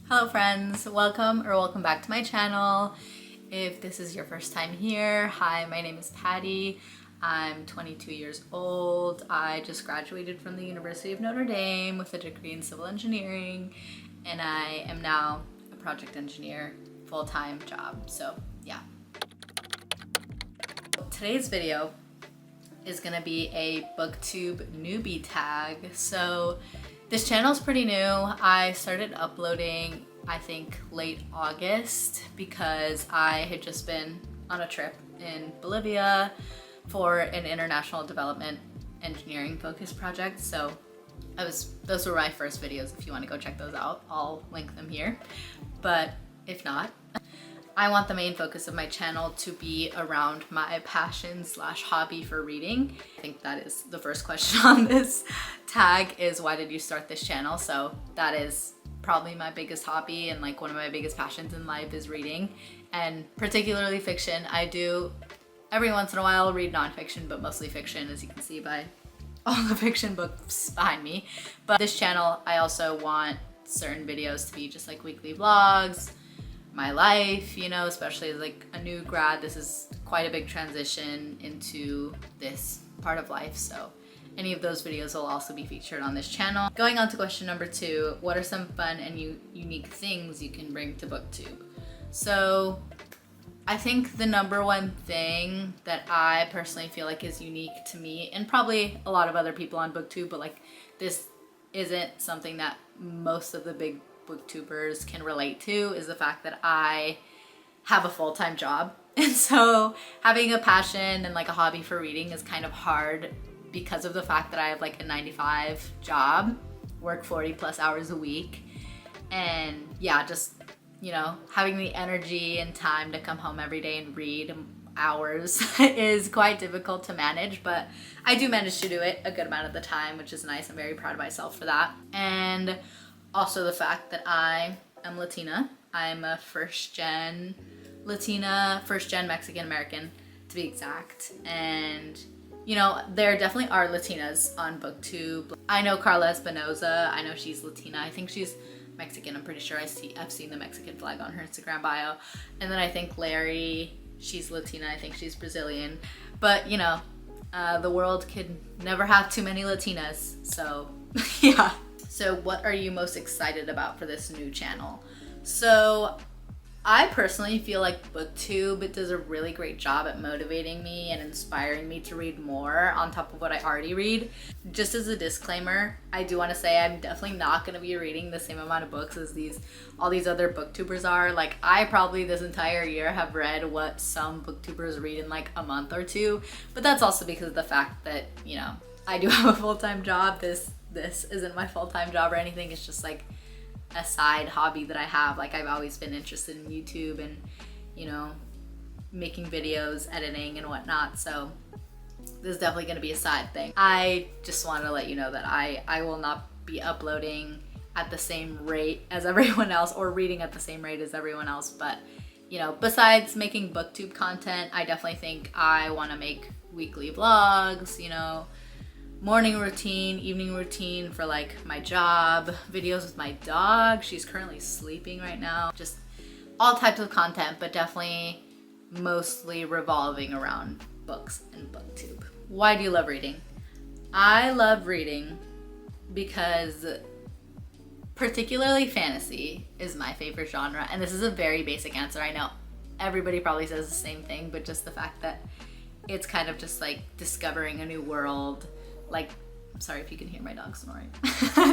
Hello friends, welcome back to my channel. If this is your first time here, hi, my name is Patty. I'm 22 years old. I just graduated from the University of Notre Dame with a degree in civil engineering, and I am now a project engineer, full-time job. So yeah. Today's video is gonna be a Booktube Newbie Tag. So this channel is pretty new. I started uploading, I think, late August because I had just been on a trip in Bolivia for an international development engineering focused project. So those were my first videos. If you want to go check those out, I'll link them here. But if not, I want the main focus of my channel to be around my passion / hobby for reading. I think that is the first question on this tag is, why did you start this channel? So that is probably my biggest hobby, and like one of my biggest passions in life is reading, and particularly fiction. I do every once in a while read nonfiction, but mostly fiction, as you can see by all the fiction books behind me. But this channel, I also want certain videos to be just like weekly vlogs, my life, you know, especially as like a new grad. This is quite a big transition into this part of life, so any of those videos will also be featured on this channel. Going on to question number 2, what are some fun and unique things you can bring to Booktube? So I think the number one thing that I personally feel like is unique to me, and probably a lot of other people on Booktube, but like this isn't something that most of the big booktubers can relate to, is the fact that I have a full-time job. And so having a passion and like a hobby for reading is kind of hard because of the fact that I have like a 9-to-5 job, work 40+ hours a week. And yeah, just, you know, having the energy and time to come home every day and read hours is quite difficult to manage, but I do manage to do it a good amount of the time, which is nice. I'm very proud of myself for that. And also the fact that I am Latina. I'm a first-gen Latina, first-gen Mexican-American to be exact. And, you know, there definitely are Latinas on Booktube. I know Carla Espinoza. I know she's Latina. I think she's Mexican. I'm pretty sure I've seen the Mexican flag on her Instagram bio. And then I think Larry, she's Latina. I think she's Brazilian. But, you know, the world could never have too many Latinas. So, yeah. So what are you most excited about for this new channel? So I personally feel like Booktube does a really great job at motivating me and inspiring me to read more on top of what I already read. Just as a disclaimer, I do want to say I'm definitely not going to be reading the same amount of books as all these other booktubers are. Like, I probably this entire year have read what some booktubers read in like a month or two, but that's also because of the fact that, you know, I do have a full-time job. This isn't my full-time job or anything. It's just like a side hobby that I have. Like, I've always been interested in YouTube and, you know, making videos, editing and whatnot. So this is definitely going to be a side thing. I just want to let you know that I will not be uploading at the same rate as everyone else or reading at the same rate as everyone else. But, you know, besides making Booktube content, I definitely think I want to make weekly vlogs, you know, morning routine, evening routine for like my job, videos with my dog. She's currently sleeping right now. Just all types of content, but definitely mostly revolving around books and Booktube. Why do you love reading? I love reading because particularly fantasy is my favorite genre. And this is a very basic answer. I know everybody probably says the same thing, but just the fact that it's kind of just like discovering a new world. Like, sorry if you can hear my dog snoring.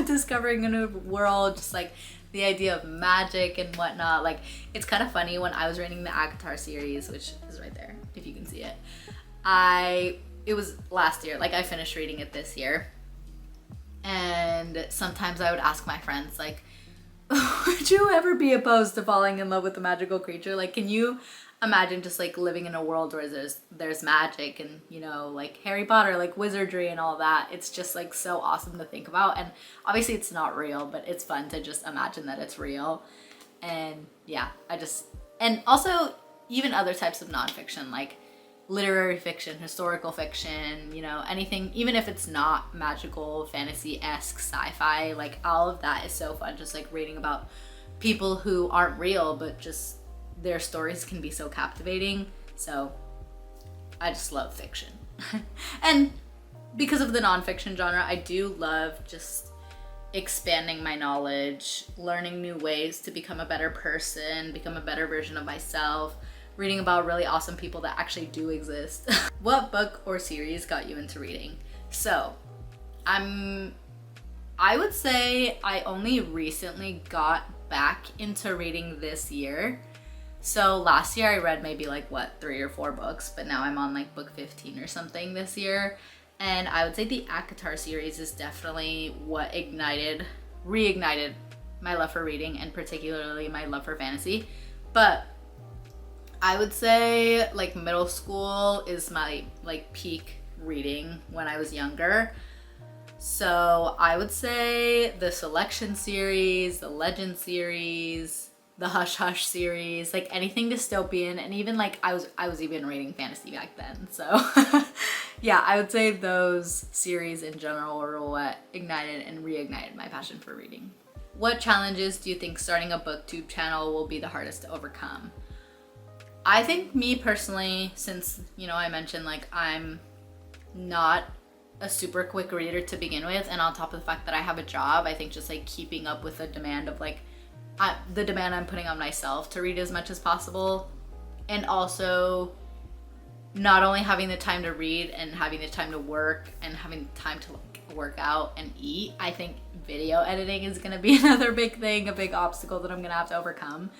Discovering a new world, just like the idea of magic and whatnot. Like, it's kind of funny, when I was reading the Avatar series, which is right there, if you can see it. It was last year, like I finished reading it this year. And sometimes I would ask my friends, like, would you ever be opposed to falling in love with a magical creature? Like, can you imagine just like living in a world where there's magic and, you know, like Harry Potter, like wizardry and all that? It's just like so awesome to think about. And obviously it's not real, but it's fun to just imagine that it's real. And yeah, and also even other types of nonfiction, like literary fiction, historical fiction, you know, anything, even if it's not magical, fantasy-esque, sci-fi, like all of that is so fun. Just like reading about people who aren't real, but just their stories can be so captivating. So I just love fiction. And because of the nonfiction genre, I do love just expanding my knowledge, learning new ways to become a better person, become a better version of myself, reading about really awesome people that actually do exist. What book or series got you into reading? So I would say I only recently got back into reading this year. So last year I read maybe like 3 or 4 books, but now I'm on like book 15 or something this year. And I would say the ACOTAR series is definitely what reignited my love for reading, and particularly my love for fantasy. But I would say like middle school is my like peak reading when I was younger. So I would say the Selection series, the Legend series, the Hush Hush series, like anything dystopian, and even like I was even reading fantasy back then. So yeah, I would say those series in general were what ignited and reignited my passion for reading. What challenges do you think starting a booktube channel will be the hardest to overcome? I think me personally, since I mentioned like I'm not a super quick reader to begin with, and on top of the fact that I have a job, I think just like keeping up with the demand of like the demand I'm putting on myself to read as much as possible, and also not only having the time to read and having the time to work and having the time to like work out and eat, I think video editing is gonna be another big thing, a big obstacle that I'm gonna have to overcome.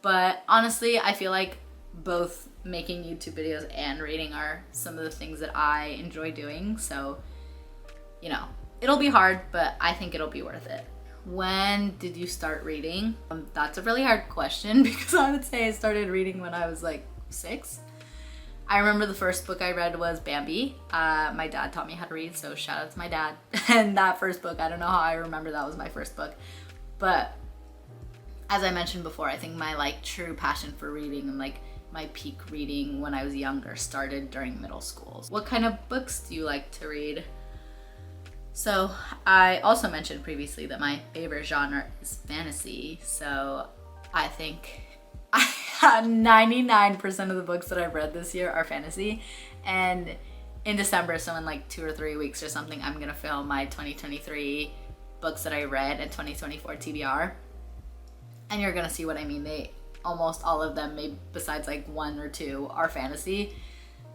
But honestly, I feel like both making YouTube videos and reading are some of the things that I enjoy doing. So, it'll be hard, but I think it'll be worth it. When did you start reading? That's a really hard question because I would say I started reading when I was like 6. I remember the first book I read was Bambi. My dad taught me how to read, so shout out to my dad. And that first book, I don't know how I remember that was my first book. But as I mentioned before, I think my like true passion for reading and like my peak reading when I was younger started during middle school. What kind of books do you like to read? So I also mentioned previously that my favorite genre is fantasy. So I think 99% of the books that I've read this year are fantasy. And in December, so in like 2 or 3 weeks or something, I'm gonna film my 2023 books that I read and 2024 TBR. And you're gonna see what I mean. Almost all of them, maybe besides like 1 or 2, are fantasy.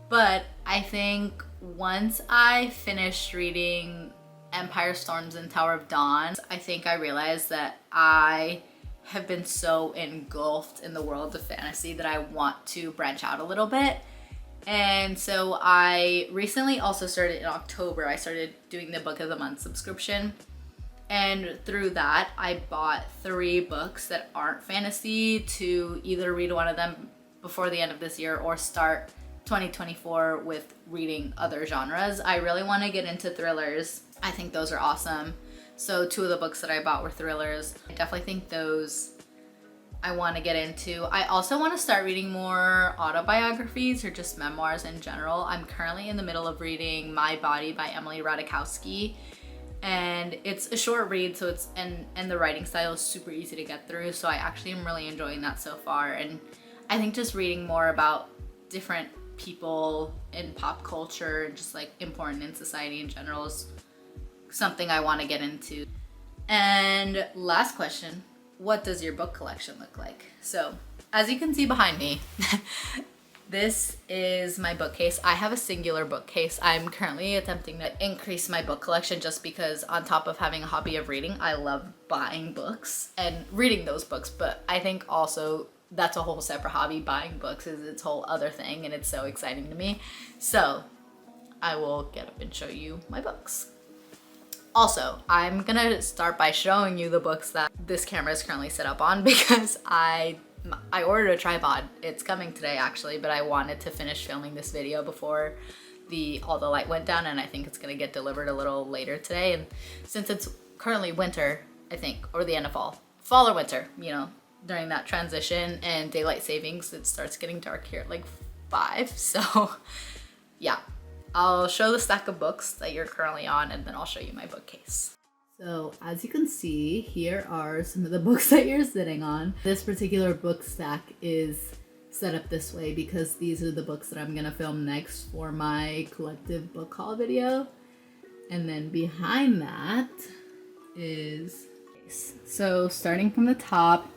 But I think once I finished reading Empire Storms and Tower of Dawn, I think I realized that I have been so engulfed in the world of fantasy that I want to branch out a little bit. And so I recently also started in October, I started doing the Book of the Month subscription. And through that, I bought 3 books that aren't fantasy to either read one of them before the end of this year or start 2024 with reading other genres. I really want to get into thrillers. I think those are awesome. So 2 of the books that I bought were thrillers. I definitely think those I want to get into. I also want to start reading more autobiographies or just memoirs in general. I'm currently in the middle of reading My Body by Emily Ratajkowski. And it's a short read, so it's and the writing style is super easy to get through, so I actually am really enjoying that so far. And I think just reading more about different people in pop culture and just like important in society in general is something I want to get into. And last question, what does your book collection look like? So as you can see behind me, this is my bookcase. I have a singular bookcase. I'm currently attempting to increase my book collection just because on top of having a hobby of reading, I love buying books and reading those books. But I think also that's a whole separate hobby. Buying books is its whole other thing, and it's so exciting to me. So I will get up and show you my books. Also, I'm gonna start by showing you the books that this camera is currently set up on because I ordered a tripod. It's coming today actually, but I wanted to finish filming this video before all the light went down, and I think it's gonna get delivered a little later today. And since it's currently winter, I think, or the end of fall or winter, during that transition and daylight savings, it starts getting dark here at like 5. So yeah, I'll show the stack of books that you're currently on, and then I'll show you my bookcase. So as you can see, here are some of the books that you're sitting on. This particular book stack is set up this way because these are the books that I'm gonna film next for my collective book haul video. And then behind that is, so starting from the top,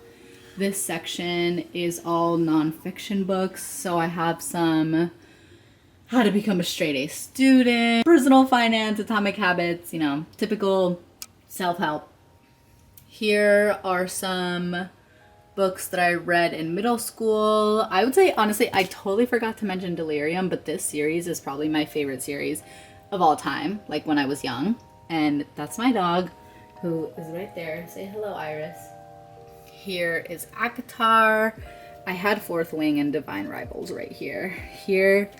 this section is all nonfiction books. So I have some How to Become a Straight A Student, Personal Finance, Atomic Habits, you know, typical self-help. Here are some books that I read in middle school. I would say, honestly, I totally forgot to mention Delirium, but this series is probably my favorite series of all time, like when I was young. And that's my dog, who is right there. Say hello, Iris. Here is Akatar. I had Fourth Wing and Divine Rivals right here. Here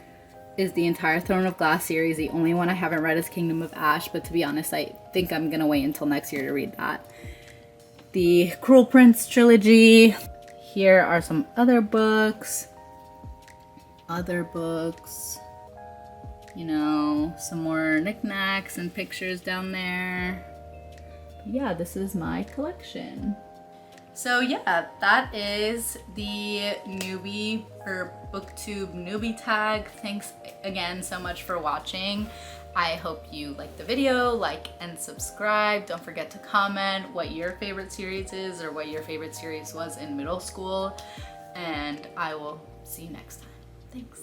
is the entire Throne of Glass series. The only one I haven't read is Kingdom of Ash, but to be honest, I think I'm gonna wait until next year to read that. The Cruel Prince trilogy. Here are some other books. You know, some more knickknacks and pictures down there. But yeah, this is my collection. So yeah, that is the newbie or Booktube Newbie Tag. Thanks again so much for watching. I hope you liked the video, like and subscribe. Don't forget to comment what your favorite series is or what your favorite series was in middle school. And I will see you next time. Thanks.